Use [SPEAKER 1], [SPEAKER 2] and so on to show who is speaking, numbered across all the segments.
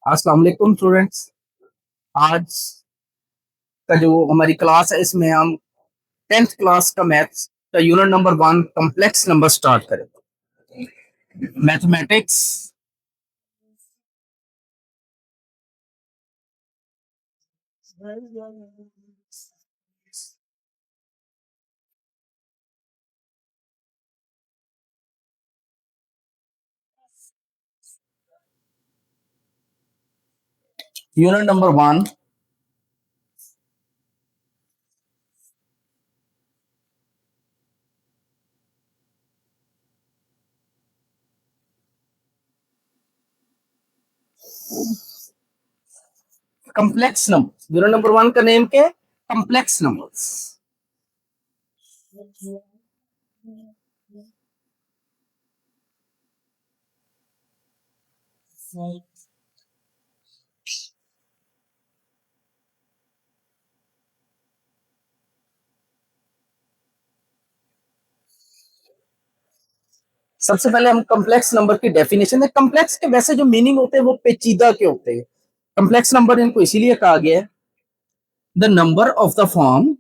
[SPEAKER 1] अस्सलाम वालेकुम स्टूडेंट्स। आज का जो हमारी क्लास है इसमें हम 10th क्लास का मैथ्स का unit number 1 complex number start करेंगे। Mathematics unit number 1 complex number. Unit number 1 का नेम क्या है? Complex numbers. सबसे पहले हम कॉम्प्लेक्स नंबर की डेफिनेशन है। कॉम्प्लेक्स के वैसे जो मीनिंग होते हैं वो पेचीदा के होते हैं। कॉम्प्लेक्स नंबर इनको इसीलिए कहा गया है the number of the form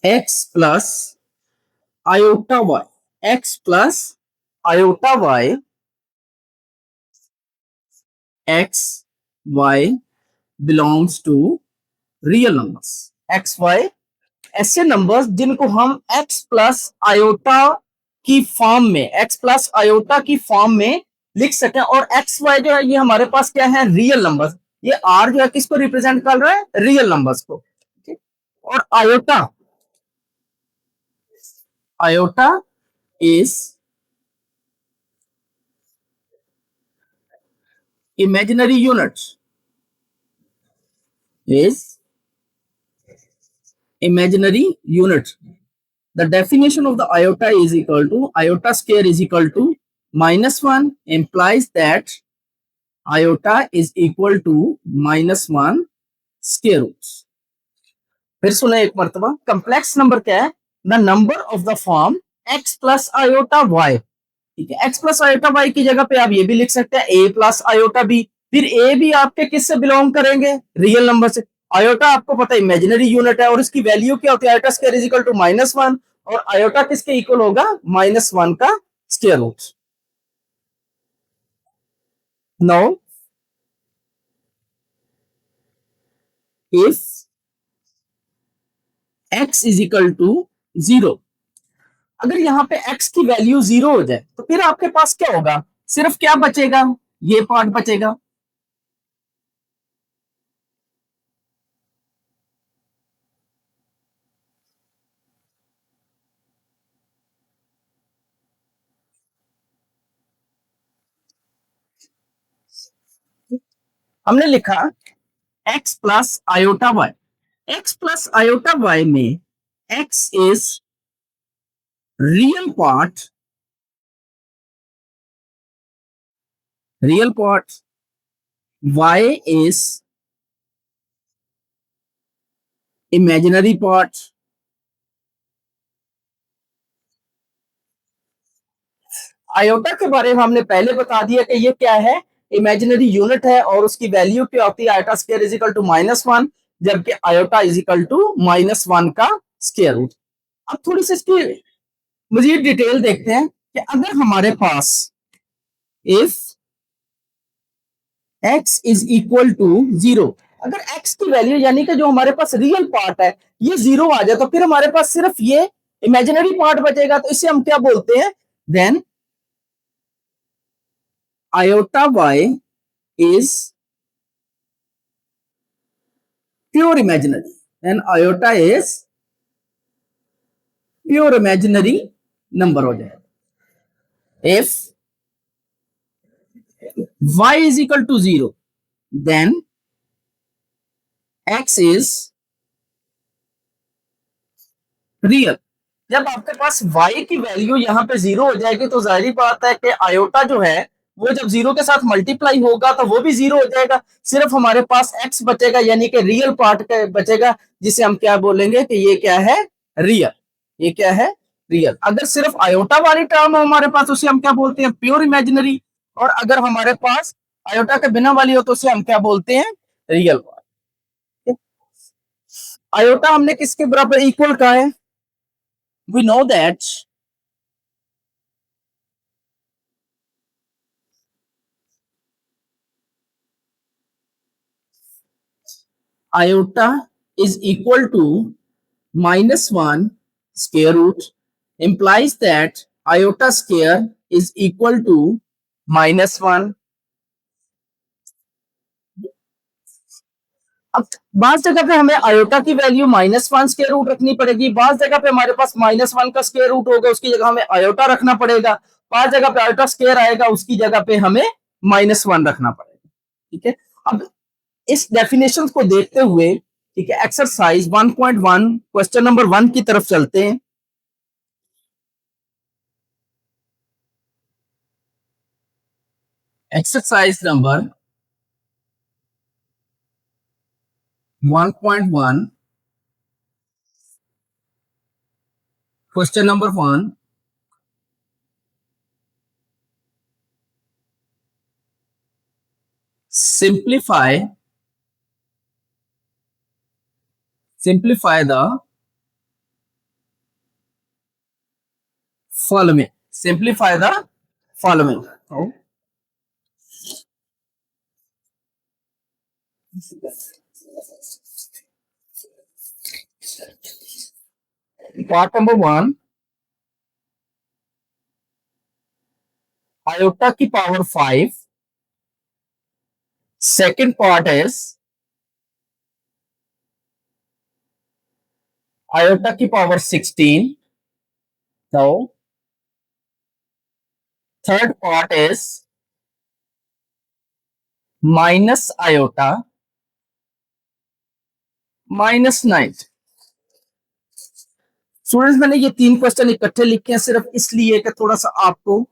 [SPEAKER 1] x plus iota y. x plus iota y x y belongs to real numbers. X y ऐसे नंबर्स जिनको हम एक्स प्लस आयोटा की फॉर्म में एक्स प्लस आयोटा की फॉर्म में लिख सकें। और एक्स वाई जो है ये हमारे पास क्या है? Real numbers. ये आर जो है किसको रिप्रेजेंट कर रहा है? रियल नंबर्स को। और iota iota is imaginary units is imaginary unit. The definition of the iota is equal to iota square is equal to -1 implies that iota is equal to -1 square roots. फिर सुने एक मरतबा। Complex number क्या है? The number of the form x plus iota y। ठीक है, x plus iota y की जगह पे आप ये भी लिख सकते हैं a प्लस आयोटा b। फिर a भी आपके किससे बिलोंग करेंगे? रियल नंबर से। आयोटा आपको पता है इमेजिनरी यूनिट है और इसकी वैल्यू क्या होती है? Iota square is equal to -1। और आयोटा किसके इक्वल होगा? -1 का square root. Now if x is equal to 0, अगर यहाँ पे x की वैल्यू 0 हो जाए तो फिर आपके पास क्या होगा? सिर्फ क्या बचेगा? ये पार्ट बचेगा। हमने लिखा x plus iota y. x plus iota y में x is real part, y is imaginary part। Iota के बारे में हमने पहले बता दिया कि ये क्या है? इमेजिनरी यूनिट है और उसकी वैल्यू क्या होती है? Iota square is equal to -1, जबकि आयोटा इज इक्वल टू -1 का स्क्वायर रूट। अब थोड़ी सी इसकी मजीद डिटेल देखते हैं कि अगर हमारे पास if x is equal to 0, अगर x की वैल्यू यानी कि जो हमारे पास रियल पार्ट है ये 0 आ जाए तो फिर हमारे पास सिर्फ ये इमेजिनरी पार्ट बचेगा। तो इसे हम क्या बोलते हैं? Then iota y is pure imaginary। then iota is pure imaginary number हो जाएगा। if y is equal to 0 then x is real। जब आपके पास y की वैल्यू यहाँ पे 0 हो जाएगी तो जाहिर बात है कि आयोटा जो है वो जब जीरो के साथ मल्टीप्लाई होगा तो वो भी जीरो हो जाएगा, सिर्फ हमारे पास एक्स बचेगा, यानी कि रियल पार्ट का बचेगा, जिसे हम क्या बोलेंगे कि ये क्या है, रियल। ये क्या है, रियल। अगर सिर्फ आयोटा वाली टर्म हो हमारे पास, उसे हम क्या बोलते हैं, प्योर इमेजिनरी। और अगर हमारे पास आयोटा के बिना वाली हो तो उसे हम क्या बोलते हैं, रियल। आयोटा हमने किसके बराबर इक्वल कहा है, we know that iota is equal to -1 square root, implies that iota square is equal to -1। अब बास जगह पे हमें आयोटा की वैल्यू -1 स्क्वायर रूट रखनी पड़ेगी, बास जगह पे हमारे पास -1 का स्क्वायर रूट होगा, उसकी जगह हमें आयोटा रखना पड़ेगा, बास जगह पे आयोटा स्क्वायर आएगा, उसकी जगह पे हमें -1 रखना पड़ेगा। ठीक है, अब इस डेफिनेशन को देखते हुए, ठीक है, एक्सरसाइज 1.1 क्वेश्चन नंबर 1 की तरफ चलते हैं। Exercise number 1.1 question number 1, simplify the following, simplify the following। Part number 1, iota की power 5, second part is iota की पावर 16, तो third part is minus iota -9। Students, मैंने ये 3 क्वेश्चन इकट्ठे लिखे हैं सिर्फ इसलिए कि थोड़ा सा आपको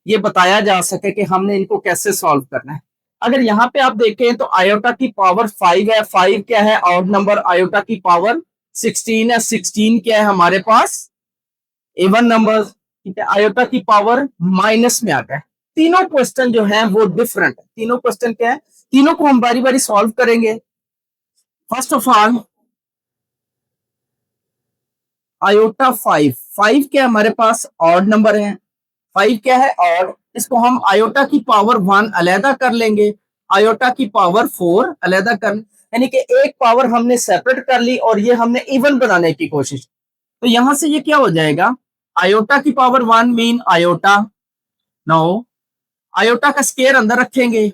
[SPEAKER 1] ये बताया जा सके कि हमने इनको कैसे सॉल्व करना है। अगर यहाँ पे आप देखें तो आयोटा की पावर 5 है, 5 क्या है, ऑड नंबर, आयोटा की पावर 16 है, 16 क्या है हमारे पास, इवन नंबर। ठीक है, आयोटा की पावर माइनस में आ गया। तीनों क्वेश्चन जो है वो डिफरेंट है। तीनों क्वेश्चन क्या है, तीनों को हम बारी बारी सॉल्व करेंगे। फर्स्ट ऑफ ऑल आयोटा 5, 5 क्या हमारे पास ऑड नंबर है, 5 क्या है ऑड, इसको हम आयोटा की पावर 1 अलहदा कर लेंगे, आयोटा की पावर 4 अलहदा कर, यानी कि एक पावर हमने सेपरेट कर ली और ये हमने इवन बनाने की कोशिश। तो यहां से ये क्या हो जाएगा, आयोटा की power 1 mean iota, no iota का स्केयर अंदर रखेंगे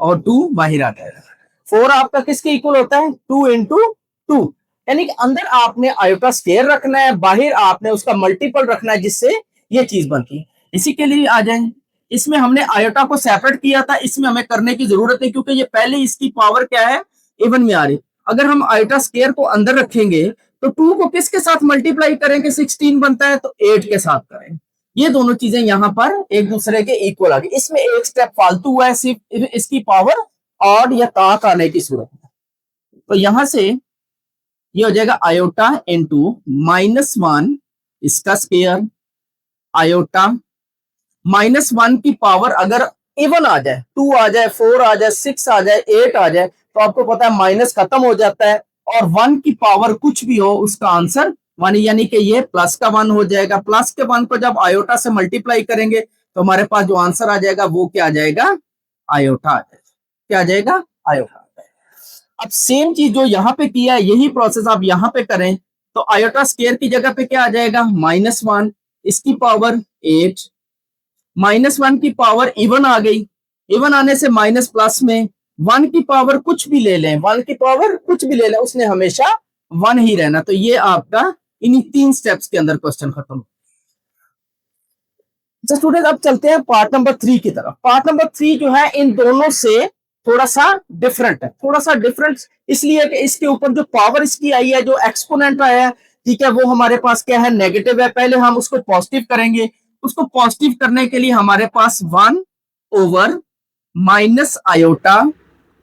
[SPEAKER 1] और 2 बाहर आ जाएगा। 4 आपका किसके इक्वल होता है, 2 इंटू 2, यानी कि अंदर आपने आयोटा स्केयर रखना है, बाहर आपने उसका मल्टीपल रखना है, जिससे ये चीज बनती है। इसी के लिए आ जाए, इसमें हमने आयोटा को सेपरेट किया था, इसमें हमें करने की जरूरत है क्योंकि ये पहले इसकी पावर क्या है, इवन में आ रही। अगर हम आयोटा स्केयर को अंदर रखेंगे तो 2 को किसके साथ मल्टीप्लाई करेंगे, 16 बनता है तो 8 के साथ करेंगे। ये दोनों चीजें यहाँ पर एक दूसरे के इक्वल आ गई। इसमें एक स्टेप फालतू हुआ है, सिर्फ इसकी पावर ऑड या ताक आने की सूरत में। तो यहां से ये हो जाएगा आयोटा इंटू -1 इसका स्केयर, आयोटा -1 की पावर अगर इवन आ जाए, 2 आ जाए, 4 आ जाए, 6 आ जाए, 8 आ जाए, तो आपको पता है माइनस खत्म हो जाता है, और 1 की पावर कुछ भी हो उसका आंसर 1, यानी कि ये प्लस का 1 हो जाएगा। प्लस के 1 को जब आयोटा से मल्टीप्लाई करेंगे तो हमारे पास जो आंसर आ जाएगा वो क्या आ जाएगा, आयोटा आ जाएगा। क्या आ जाएगा, आयोटा। अब सेम चीज जो यहाँ पे किया है यही प्रोसेस आप यहाँ पे करें तो आयोटा स्केयर की जगह पे क्या आ जाएगा, -1 इसकी पावर 8, -1 की पावर इवन आ गई, इवन आने से माइनस प्लस में 1 की पावर कुछ भी ले लें, 1 की पावर कुछ भी ले लें, उसने हमेशा 1 ही रहना। तो ये आपका इन्हीं 3 स्टेप्स के अंदर क्वेश्चन खत्म। स्टूडेंट अब चलते हैं पार्ट नंबर 3 की तरफ। पार्ट नंबर 3 जो है इन दोनों से थोड़ा सा डिफरेंट है, थोड़ा सा डिफरेंट इसलिए कि इसके ऊपर जो पावर इसकी आई है, जो एक्सपोनेंट आया है, ठीक है, वो हमारे पास क्या है, नेगेटिव है। पहले हम उसको पॉजिटिव करेंगे, उसको पॉजिटिव करने के लिए हमारे पास 1 ओवर माइनस आयोटा,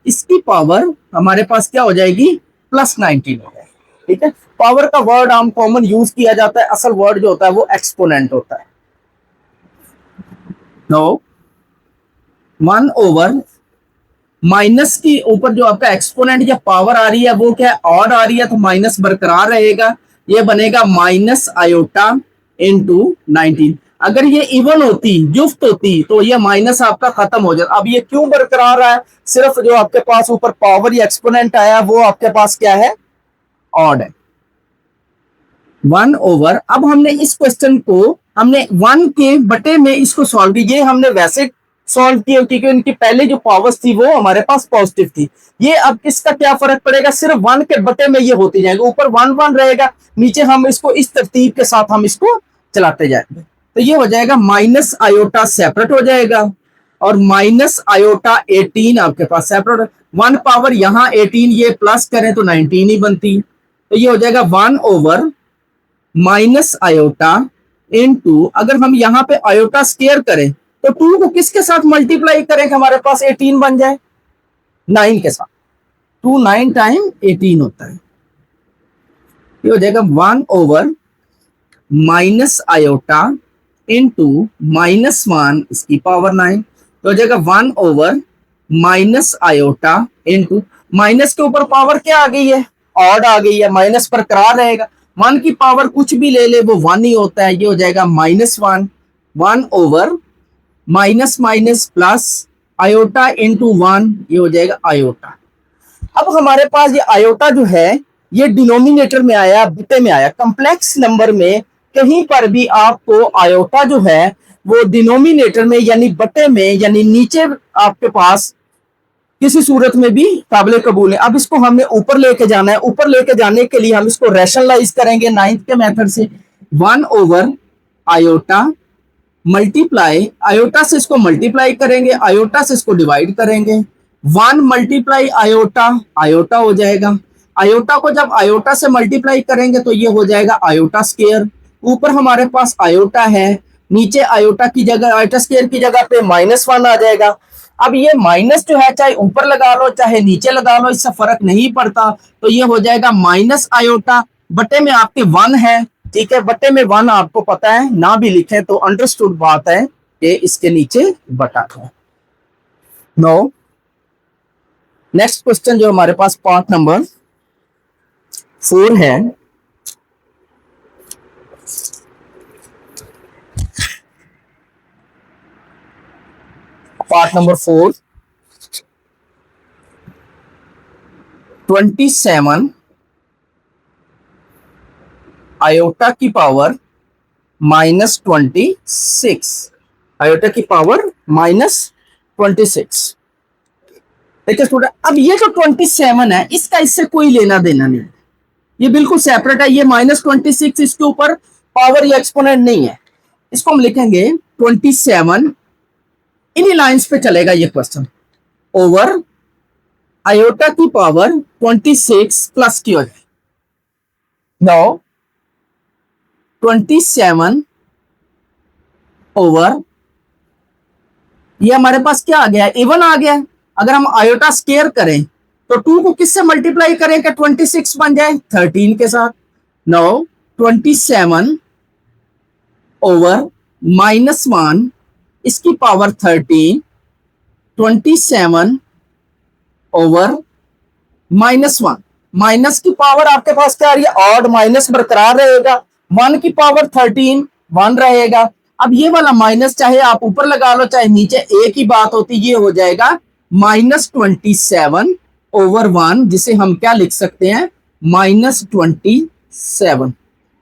[SPEAKER 1] इसकी पावर हमारे पास क्या हो जाएगी, +19 हो जाएगी। ठीक है, पावर का वर्ड आम कॉमन यूज किया जाता है, असल वर्ड जो होता है वो एक्सपोनेंट होता है। नो 1 ओवर माइनस की ऊपर जो आपका एक्सपोनेंट या पावर आ रही है वो क्या है, ऑड आ रही है, तो माइनस बरकरार रहेगा, ये बनेगा माइनस आयोटा इंटू 19। अगर ये इवन होती, जुफ्त होती, तो ये माइनस आपका खत्म हो जाता। अब ये क्यों बरकरार है, सिर्फ जो आपके पास ऊपर पावर या एक्सपोनेंट आया वो आपके पास क्या है, ऑड है। 1 ओवर, अब हमने इस क्वेश्चन को हमने 1 के बटे में इसको सॉल्व किया, ये हमने वैसे सॉल्व किया क्योंकि उनकी पहले जो पावर्स थी वो हमारे पास पॉजिटिव थी। ये अब किसका क्या फर्क पड़ेगा, सिर्फ 1 के बटे में ये होती जाएंगे, ऊपर 1 1 रहेगा, नीचे हम इसको इस तरतीब के साथ हम इसको चलाते जाएंगे। तो ये हो जाएगा माइनस आयोटा सेपरेट हो जाएगा और माइनस आयोटा 18 आपके पास सेपरेट। 1 पावर यहाँ 18, ये प्लस करें तो 19 ही बनती। तो ये हो जाएगा 1 ओवर माइनस आयोटा इनटू, अगर हम यहाँ पे आयोटा स्केयर करें तो 2 को किसके साथ मल्टीप्लाई करें कि हमारे पास 18 बन जाए, 9 के साथ। 2 9 टाइम 18 होता है। ये हो जाएगा 1 ओवर माइनस आयोटा इंटू -1 इसकी पावर 9। तो हो जाएगा 1 over minus iota into, minus के ऊपर पावर क्या आ गई है, ऑड आ गई है, माइनस पर करार रहेगा। 1 की पावर कुछ भी ले ले वो 1 ही होता है। ये हो जाएगा -1, 1 over minus minus plus iota into 1, ये हो जाएगा आयोटा। अब हमारे पास ये आयोटा जो है ये डिनोमिनेटर में आया, बटे में आया। कॉम्प्लेक्स नंबर में कहीं पर भी आपको आयोटा जो है वो डिनोमिनेटर में यानी बटे में यानी नीचे आपके पास किसी सूरत में भी काबिल कबूल है। अब इसको हमने ऊपर लेके जाना है, ऊपर लेके जाने के लिए हम इसको रैशनलाइज करेंगे 9th के मेथड से। 1 ओवर आयोटा मल्टीप्लाई, आयोटा से इसको मल्टीप्लाई करेंगे, आयोटा से इसको डिवाइड करेंगे। 1 मल्टीप्लाई आयोटा, आयोटा हो जाएगा। आयोटा को जब आयोटा से मल्टीप्लाई करेंगे तो ये हो जाएगा आयोटा स्केयर। ऊपर हमारे पास आयोटा है, नीचे आयोटा की जगह, आयोटा स्केयर की जगह पे -1 आ जाएगा। अब ये माइनस जो है चाहे ऊपर लगा लो चाहे नीचे लगा लो, इससे फर्क नहीं पड़ता। तो ये हो जाएगा माइनस आयोटा, बटे में आपके 1 है। ठीक है, बटे में 1 आपको पता है, ना भी लिखे तो अंडरस्टूड बात है कि इसके नीचे बटा है। नो नेक्स्ट क्वेश्चन जो हमारे पास पार्ट नंबर 4 है, पार्ट नंबर 4, 27 आयोटा की पावर -26, आयोटा की पावर -26। देखिए स्टूडेंट, अब ये जो 27 है इसका इससे कोई लेना देना नहीं, ये बिल्कुल सेपरेट है। ये -26 इसके ऊपर पावर या एक्सपोनेंट नहीं है। इसको हम लिखेंगे 27, इन्हीं लाइंस पे चलेगा ये क्वेश्चन, ओवर आयोटा की पावर 26 प्लस की हो जाए। नाउ 27 ओवर, ये हमारे पास क्या आ गया, इवन आ गया। अगर हम आयोटा स्केयर करें तो 2 को किससे मल्टीप्लाई करें कि 26 बन जाए, 13 के साथ। नाउ 27 ओवर -1 इसकी पावर 13, 27 ओवर -1, माइनस की पावर आपके पास क्या आ रही है, ऑड, माइनस बरकरार रहेगा। 1 की पावर 13, 1 रहेगा। अब ये वाला माइनस चाहे आप ऊपर लगा लो चाहे नीचे, एक ही बात होती, ये हो जाएगा -27 ओवर 1, जिसे हम क्या लिख सकते हैं, -27।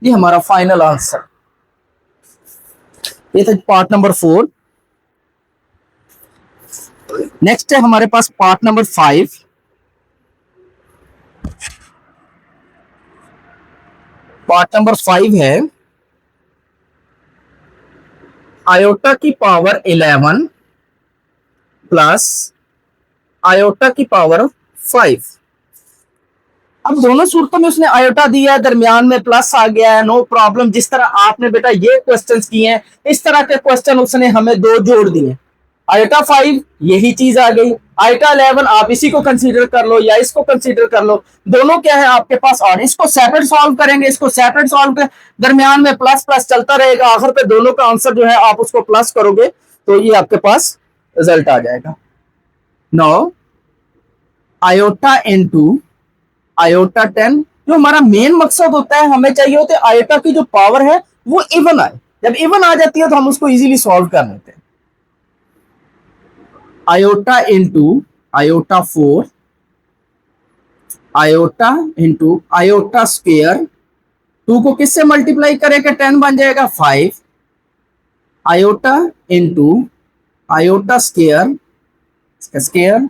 [SPEAKER 1] ये हमारा फाइनल आंसर। ये था पार्ट नंबर 4। नेक्स्ट है हमारे पास पार्ट नंबर 5। पार्ट नंबर 5 है आयोटा की पावर 11 प्लस आयोटा की पावर 5। अब दोनों सूरतों में उसने आयोटा दिया है, दरमियान में प्लस आ गया है, नो प्रॉब्लम। जिस तरह आपने बेटा ये क्वेश्चंस किए हैं इस तरह के क्वेश्चन उसने हमें 2 जोड़ दिए। आयोटा 5 यही चीज आ गई, आयोटा 11 आप इसी को कंसीडर कर लो या इसको कंसीडर कर लो, दोनों क्या है आपके पास, और इसको सेपरेट सॉल्व करेंगे, इसको सेपरेट सॉल्व कर, दरमियान में प्लस प्लस चलता रहेगा, आखिर पे दोनों का आंसर जो है आप उसको प्लस करोगे तो ये आपके पास रिजल्ट आ जाएगा। नाउ आयोटा इनटू आयोटा 10, जो हमारा मेन मकसद होता है, हमें चाहिए होता है आयोटा की जो पावर है वो इवन आए, जब इवन आ जाती है तो हम उसको इजीली सॉल्व कर लेते हैं। Iota into iota 4, iota into iota square, 2 को किससे मल्टीप्लाई करेंगे 10 बन जाएगा 5, iota into iota square, square,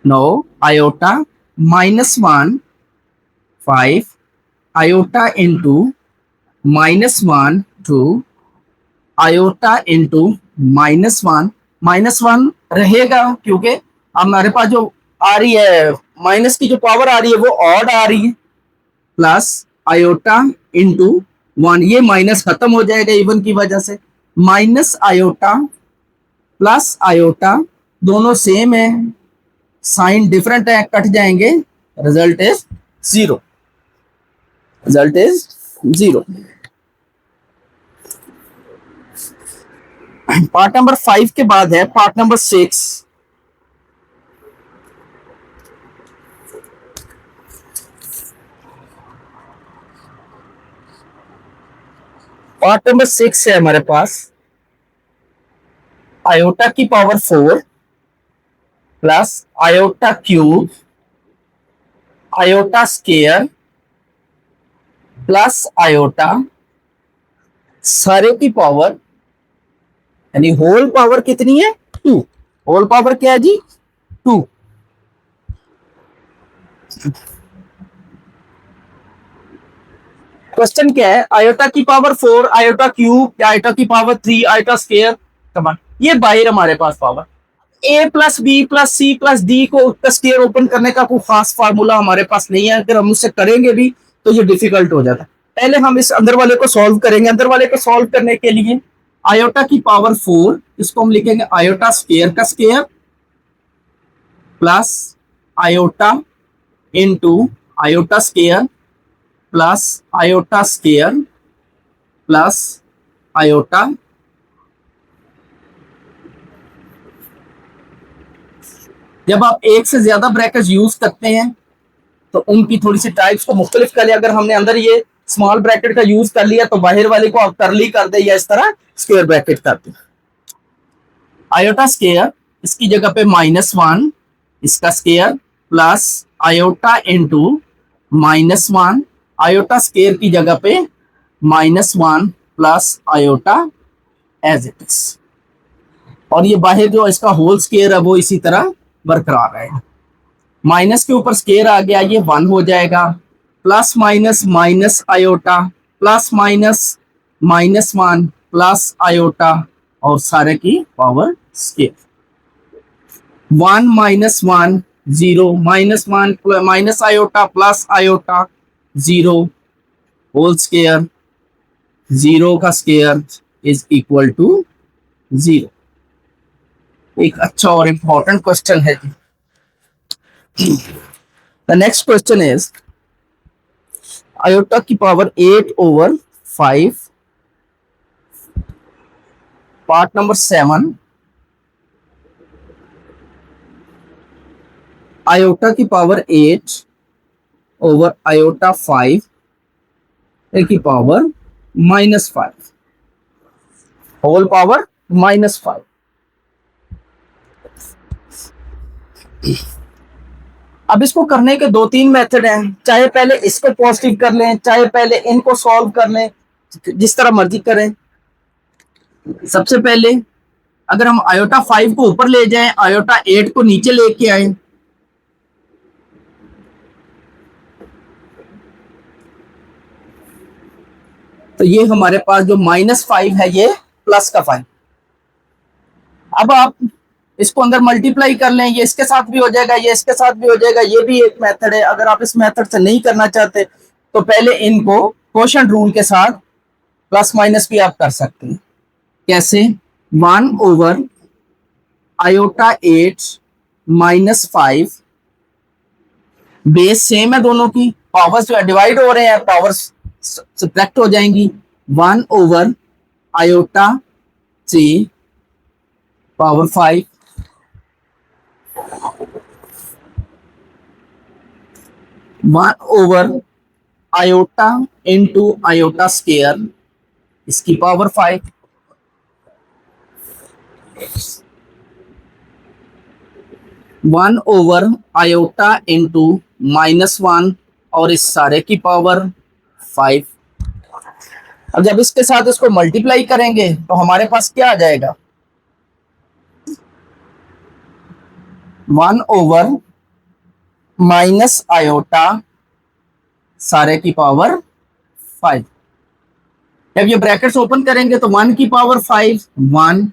[SPEAKER 1] no iota -1 5, iota into -1 2, iota into -1, -1 रहेगा क्योंकि हमारे पास जो आ रही है माइनस की जो पावर आ रही है वो ऑड आ रही है, प्लस आयोटा इंटू 1, ये माइनस खत्म हो जाएगा इवन की वजह से, माइनस आयोटा प्लस आयोटा, दोनों सेम है, साइन डिफरेंट है, कट जाएंगे, result is 0, result is 0। Part number 5 के बाद है पार्ट नंबर 6। पार्ट नंबर 6 है हमारे पास आयोटा की power 4 plus iota cube iota square plus iota सारे की पावर, यानी होल पावर कितनी है 2, होल पावर क्या है जी 2। क्वेश्चन क्या है, आयोटा की पावर 4, आयोटा क्यूब या आयोटा की पावर 3, आयोटा स्क्वायर, कमान ये बाहर हमारे पास power, a plus B plus C plus D को स्क्वायर ओपन करने का कोई खास फार्मूला हमारे पास नहीं है, अगर हम उससे करेंगे भी तो ये डिफिकल्ट हो जाता है। पहले हम इस अंदर वाले को सॉल्व करेंगे, अंदर वाले को सॉल्व करने के लिए आयोटा की पावर 4, इसको हम लिखेंगे आयोटा स्क्वायर का square plus iota into iota square plus iota square plus iota, जब आप एक से ज्यादा ब्रैकेट यूज करते हैं तो उनकी थोड़ी सी टाइप्स को मुख्तलिफ कर लिया, अगर हमने अंदर ये स्मॉल ब्रैकेट का यूज कर लिया तो बाहर वाले को आप करली कर दे या इस तरह स्क्वायर ब्रैकेट कर दे। आयोटा स्क्वायर इसकी जगह पे -1 इसका square plus iota into -1, iota square की जगह पे -1 plus iota as it is, और ये बाहर जो इसका होल स्क्वायर है वो इसी तरह बरकरार रहेगा, माइनस के ऊपर स्क्वायर आ गया ये 1 हो जाएगा, plus minus minus iota plus minus -1 plus iota और सारे की power square, 1 -1 0 -1 minus iota plus iota 0 whole square, 0 का स्क्वायर इज इक्वल टू 0। एक अच्छा और इंपॉर्टेंट क्वेश्चन है जी। The next question is iota की पावर 8/5, पार्ट नंबर 7, आयोटा की पावर 8 ओवर आयोटा 5 की पावर -5, होल पावर -5। अब इसको करने के 2-3 मेथड हैं, चाहे पहले इसको पॉजिटिव कर लें, चाहे पहले इनको सॉल्व कर लें, जिस तरह मर्जी करें। सबसे पहले अगर हम आयोटा 5 को ऊपर ले जाएं, आयोटा 8 को नीचे लेके आए, तो ये हमारे पास जो -5 है ये प्लस का 5। अब आप इसको अंदर मल्टीप्लाई कर लें, ये इसके साथ भी हो जाएगा, ये इसके साथ भी हो जाएगा, ये भी एक मेथड है। अगर आप इस मेथड से नहीं करना चाहते तो पहले इनको क्वोशंट रूल के साथ प्लस माइनस भी आप कर सकते हैं। कैसे? 1 over iota 8 minus 5, base same है दोनों की, पावर्स जो है डिवाइड हो रहे हैं, पावर्स सब्ट्रैक्ट हो जाएंगी, 1 over iota 3 power 5, 1 over iota into iota square इसकी पावर 5, 1 ओवर आयोटा इंटू -1 और इस सारे की पावर 5। अब जब इसके साथ इसको मल्टीप्लाई करेंगे तो हमारे पास क्या आ जाएगा, 1 ओवर माइनस आयोटा सारे की पावर 5। जब ये ब्रैकेट्स ओपन करेंगे तो 1 की पावर 5 1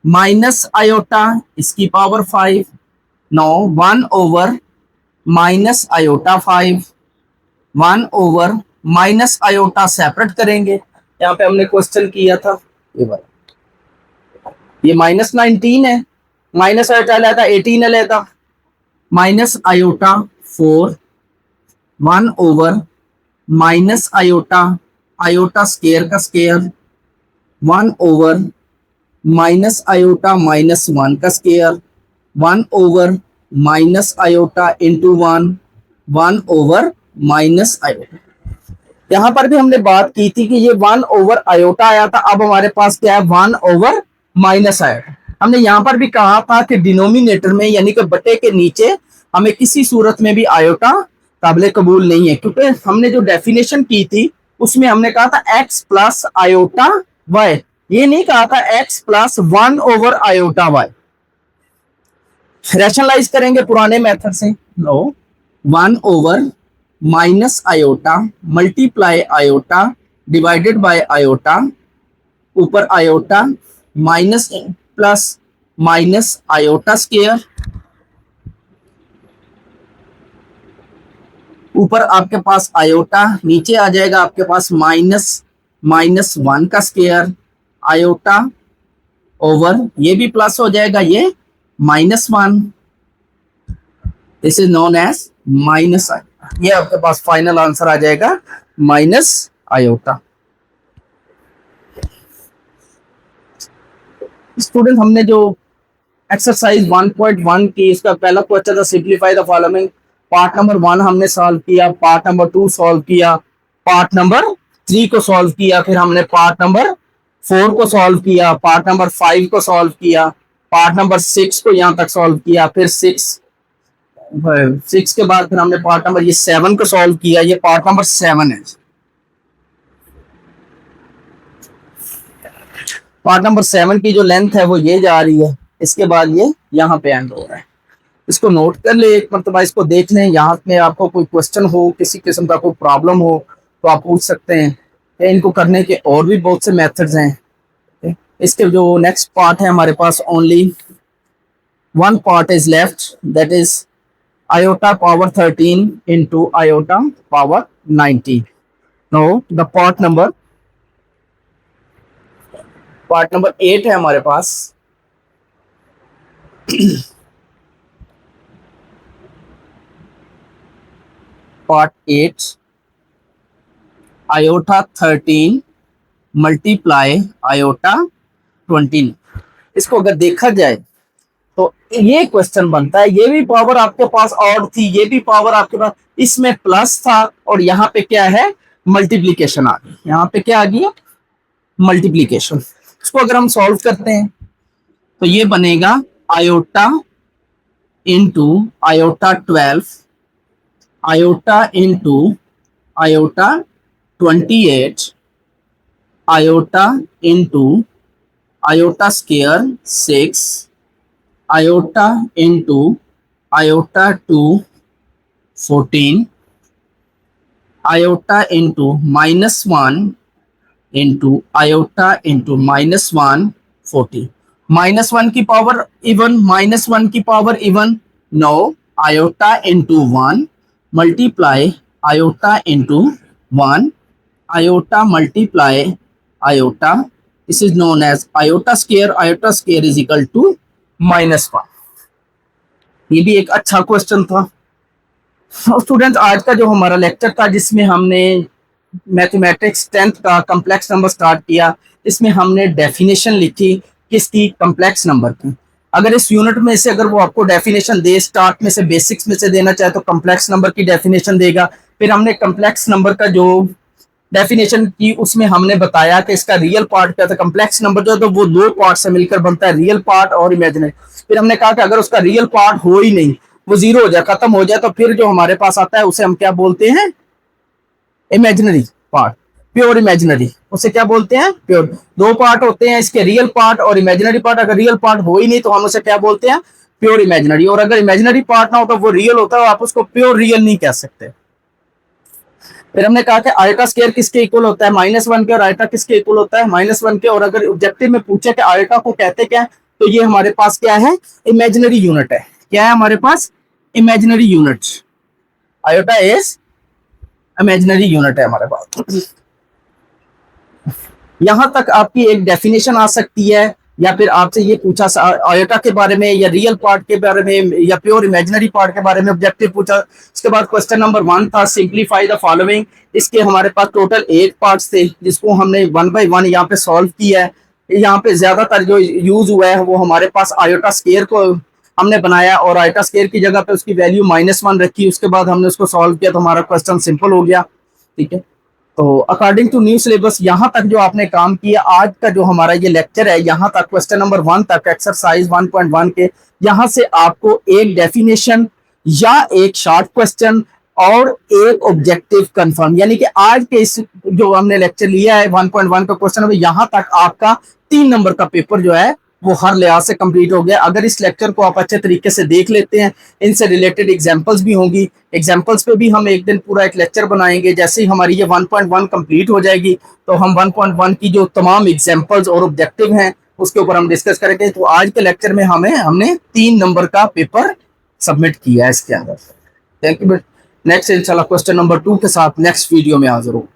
[SPEAKER 1] माइनस आयोटा इसकी power 5, 9 1 over minus iota 5, 1 over minus iota separate करेंगे, यहाँ पे हमने क्वेश्चन किया था ये -19 है, माइनस आयोटा लेता 18 लेता, minus iota 4, 1 over minus iota iota square का स्केयर, 1 ओवर माइनस आयोटा -1 का square, 1 over minus iota into 1, 1 over minus iota. यहां पर भी हमने बात की थी कि ये 1 ओवर आयोटा आया था, अब हमारे पास क्या है 1 ओवर माइनस आयोटा। हमने यहां पर भी कहा था कि डिनोमिनेटर में यानी कि बटे के नीचे हमें किसी सूरत में भी आयोटा काबिल कबूल नहीं है, क्योंकि हमने जो डेफिनेशन की थी उसमें हमने कहा था x प्लस आयोटा y, ये नहीं कहा था x plus 1 over iota y। Rationalise करेंगे पुराने मेथड से, no 1 over minus iota multiply iota divided by iota, ऊपर iota minus plus minus iota square, ऊपर आपके पास आयोटा, नीचे आ जाएगा आपके पास -1 का स्केयर आयोटा ओवर, ये भी प्लस हो जाएगा, ये -1, this is known as minus iota. ये आपके पास फाइनल आंसर आ जाएगा माइनस आयोटा। स्टूडेंट हमने जो एक्सरसाइज 1.1 की, इसका पहला क्वेश्चन था simplify the following, part number 1 हमने सॉल्व किया, पार्ट नंबर 2 सॉल्व किया, पार्ट नंबर 3 को सॉल्व किया, फिर हमने पार्ट नंबर 4 को सॉल्व किया, पार्ट नंबर 5 को सॉल्व किया, पार्ट नंबर 6 को यहां तक सॉल्व किया, फिर 6 के बाद फिर हमने पार्ट नंबर ये 7 को सॉल्व किया, ये पार्ट नंबर 7 है। पार्ट नंबर 7 की जो लेंथ है वो ये जा रही है, इसके बाद ये यहाँ पे एंड हो रहा है। इसको नोट कर ले, एक मरतबा इसको देख लें, यहाँ में आपको कोई क्वेश्चन हो, किसी किस्म का कोई प्रॉब्लम हो तो आप पूछ सकते हैं। इनको करने के और भी बहुत से मेथड्स हैं। इसके जो नेक्स्ट पार्ट है हमारे पास only one part is left, that is iota power 13 into iota power 19। No the part number 8 है हमारे पास। Part 8 iota 13 multiply iota 20। इसको अगर देखा जाए तो ये क्वेश्चन बनता है, ये भी पावर आपके पास ऑड थी, ये भी पावर आपके पास, इसमें प्लस था और यहाँ पे क्या है मल्टीप्लीकेशन आ गई, यहाँ पे क्या आ गई मल्टीप्लीकेशन। इसको अगर हम सॉल्व करते हैं तो ये बनेगा iota into iota 12 iota into iota 28 iota into iota square 6 iota into iota 2 14 iota into -1 into iota into -1 40, -1 की पावर इवन, -1 की power even, no iota into 1 multiply iota into 1 iota multiply iota, this is known as iota square is equal to -1। ये भी एक अच्छा question था। Students, आज का जो हमारा लेक्चर था जिसमें हमने मैथमेटिक्स 10th का कम्प्लेक्स नंबर स्टार्ट किया, इसमें हमने डेफिनेशन लिखी किसकी, कम्प्लेक्स नंबर की। अगर इस यूनिट में से अगर वो आपको डेफिनेशन दे, स्टार्ट में से बेसिक्स में से देना चाहे तो कम्प्लेक्स नंबर की डेफिनेशन देगा। फिर हमने कम्प्लेक्स नंबर का जो डेफिनेशन की उसमें हमने बताया कि इसका रियल पार्ट क्या था। कम्प्लेक्स नंबर जो है तो वो दो पार्ट से मिलकर बनता है, रियल पार्ट और इमेजिनरी। फिर हमने कहा कि अगर उसका रियल पार्ट हो ही नहीं, वो जीरो हो जाए, खत्म हो जाए, तो फिर जो हमारे पास आता है उसे हम क्या बोलते हैं, इमेजिनरी पार्ट, प्योर इमेजिनरी। उसे क्या बोलते हैं, प्योर। दो पार्ट होते हैं इसके, रियल पार्ट और इमेजिनरी पार्ट। अगर रियल पार्ट हो ही नहीं तो हम उसे क्या बोलते हैं, प्योर इमेजिनरी। और अगर इमेजिनरी पार्ट ना हो तो वो रियल होता है, आप उसको प्योर रियल नहीं कह सकते। फिर हमने कहा कि आयटा स्केयर किसके इक्वल होता है, -1 के। और आयटा किसके इक्वल होता है, -1 के। और अगर ऑब्जेक्टिव में पूछे कि आयटा को कहते क्या है, तो ये हमारे पास क्या है, इमेजिनरी यूनिट है। क्या है हमारे पास, imaginary unit. Iota is imaginary unit है हमारे पास। यहां तक आपकी एक डेफिनेशन आ सकती है, या फिर आपसे ये पूछा आयोटा के बारे में, या रियल पार्ट के बारे में, या प्योर इमेजिनरी पार्ट के बारे में ऑब्जेक्टिव पूछा। उसके बाद क्वेश्चन नंबर 1 था सिंप्लीफाई द फॉलोइंग। इसके हमारे पास टोटल 8 पार्ट्स थे, जिसको हमने 1 बाय 1 यहाँ पे सॉल्व किया है। यहाँ पे ज्यादातर जो यूज हुआ है वो हमारे पास आयोटा स्केयर को हमने बनाया, और आयोटा स्केयर की जगह पे उसकी वैल्यू -1 रखी। उसके बाद हमने उसको सॉल्व किया तो हमारा क्वेश्चन सिंपल हो गया। ठीक है, तो अकॉर्डिंग टू न्यू सिलेबस यहाँ तक जो आपने काम किया, आज का जो हमारा ये लेक्चर है, यहाँ तक क्वेश्चन नंबर 1 तक एक्सरसाइज 1.1 के, यहाँ से आपको एक डेफिनेशन या एक शॉर्ट क्वेश्चन और एक ऑब्जेक्टिव कंफर्म, यानी कि आज के इस जो हमने लेक्चर लिया है 1.1 का क्वेश्चन, यहाँ तक आपका 3 नंबर का पेपर जो है वो हर लिहाज से कंप्लीट हो गया। अगर इस लेक्चर को आप अच्छे तरीके से देख लेते हैं, इनसे रिलेटेड एग्जांपल्स भी होंगी, एग्जांपल्स पे भी हम एक दिन पूरा एक लेक्चर बनाएंगे। जैसे ही हमारी ये 1.1 कंप्लीट हो जाएगी तो हम 1.1 की जो तमाम एग्जांपल्स और ऑब्जेक्टिव हैं उसके ऊपर हम डिस्कस करेंगे। तो आज के लेक्चर में हमने 3 नंबर का पेपर सबमिट किया है इसके अंदर। Thank you. नेक्स्ट इंशाल्लाह क्वेश्चन नंबर 2 के साथ नेक्स्ट वीडियो में हाजिर हूँ।